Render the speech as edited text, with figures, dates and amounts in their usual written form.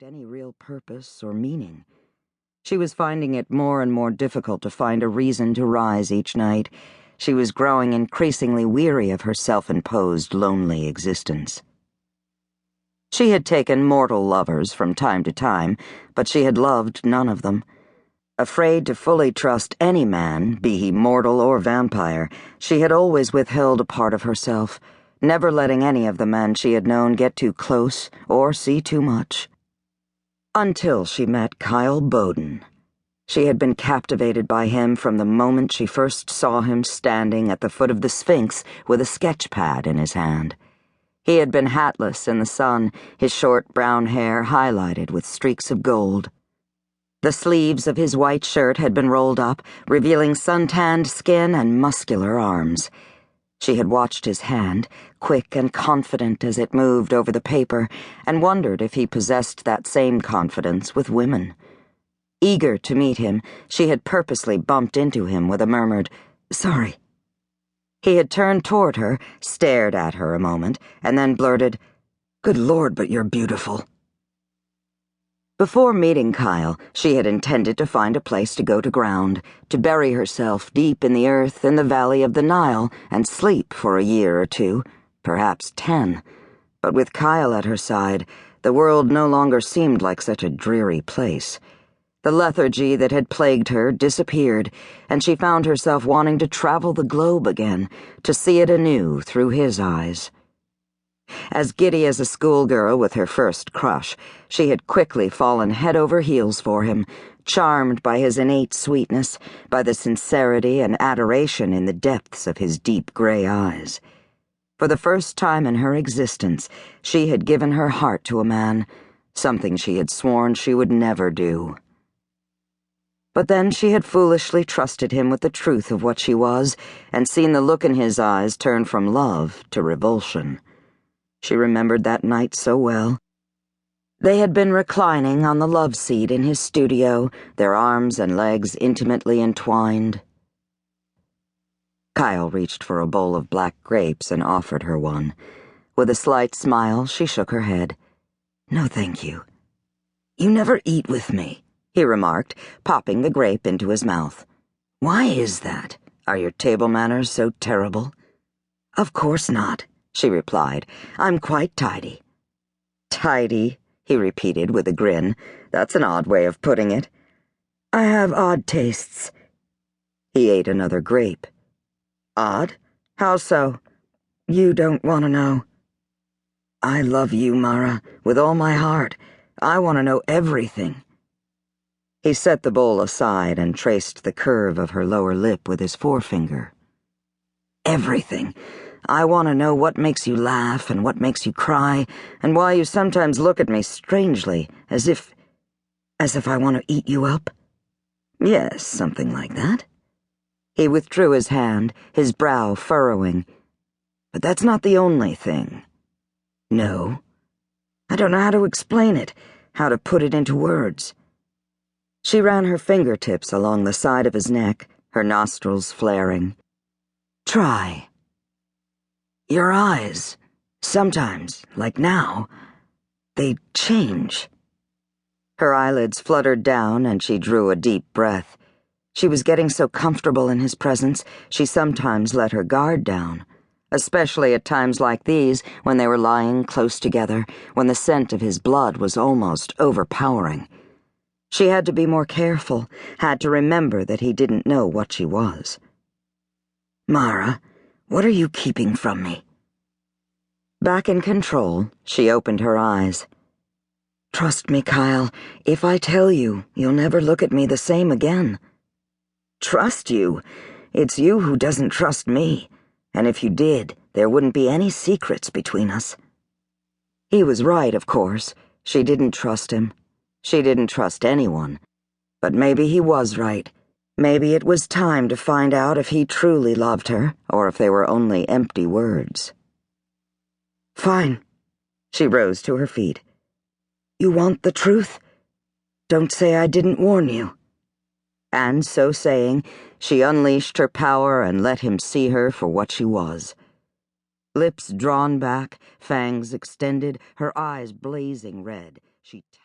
lacked any real purpose or meaning. She was finding it more and more difficult to find a reason to rise each night. She was growing increasingly weary of her self-imposed lonely existence. She had taken mortal lovers from time to time, but she had loved none of them. Afraid to fully trust any man, be he mortal or vampire, she had always withheld a part of herself, never letting any of the men she had known get too close or see too much. Until she met Kyle Bowden. She had been captivated by him from the moment she first saw him standing at the foot of the Sphinx with a sketch pad in his hand. He had been hatless in the sun, his short brown hair highlighted with streaks of gold. The sleeves of his white shirt had been rolled up, revealing sun-tanned skin and muscular arms. She had watched his hand, quick and confident as it moved over the paper, and wondered if he possessed that same confidence with women. Eager to meet him, she had purposely bumped into him with a murmured, "Sorry." He had turned toward her, stared at her a moment, and then blurted, "Good Lord, but you're beautiful." Before meeting Kyle, she had intended to find a place to go to ground, to bury herself deep in the earth in the valley of the Nile and sleep for a year or two, perhaps 10. But with Kyle at her side, the world no longer seemed like such a dreary place. The lethargy that had plagued her disappeared, and she found herself wanting to travel the globe again, to see it anew through his eyes. As giddy as a schoolgirl with her first crush, she had quickly fallen head over heels for him, charmed by his innate sweetness, by the sincerity and adoration in the depths of his deep gray eyes. For the first time in her existence, she had given her heart to a man, something she had sworn she would never do. But then she had foolishly trusted him with the truth of what she was, and seen the look in his eyes turn from love to revulsion. She remembered that night so well. They had been reclining on the love seat in his studio, their arms and legs intimately entwined. Kyle reached for a bowl of black grapes and offered her one. With a slight smile, she shook her head. "No, thank you." "You never eat with me," he remarked, popping the grape into his mouth. "Why is that? Are your table manners so terrible?" "Of course not," she replied. "I'm quite tidy." "Tidy," he repeated with a grin. "That's an odd way of putting it." "I have odd tastes." He ate another grape. "Odd? How so?" "You don't want to know." "I love you, Mara, with all my heart. I want to know everything." He set the bowl aside and traced the curve of her lower lip with his forefinger. "Everything. I want to know what makes you laugh and what makes you cry, and why you sometimes look at me strangely, as if I want to eat you up." "Yes, something like that." He withdrew his hand, his brow furrowing. "But that's not the only thing." "No. I don't know how to explain it, how to put it into words." She ran her fingertips along the side of his neck, her nostrils flaring. "Try. Your eyes, sometimes, like now, they change." Her eyelids fluttered down and she drew a deep breath. She was getting so comfortable in his presence, she sometimes let her guard down, especially at times like these when they were lying close together, when the scent of his blood was almost overpowering. She had to be more careful, had to remember that he didn't know what she was. "Mara, what are you keeping from me?" Back in control, she opened her eyes. "Trust me, Kyle. If I tell you, you'll never look at me the same again." "Trust you? It's you who doesn't trust me. And if you did, there wouldn't be any secrets between us." He was right, of course. She didn't trust him. She didn't trust anyone. But maybe he was right. Maybe it was time to find out if he truly loved her, or if they were only empty words. "Fine." She rose to her feet. "You want the truth? Don't say I didn't warn you." And so saying, she unleashed her power and let him see her for what she was. Lips drawn back, fangs extended, her eyes blazing red, she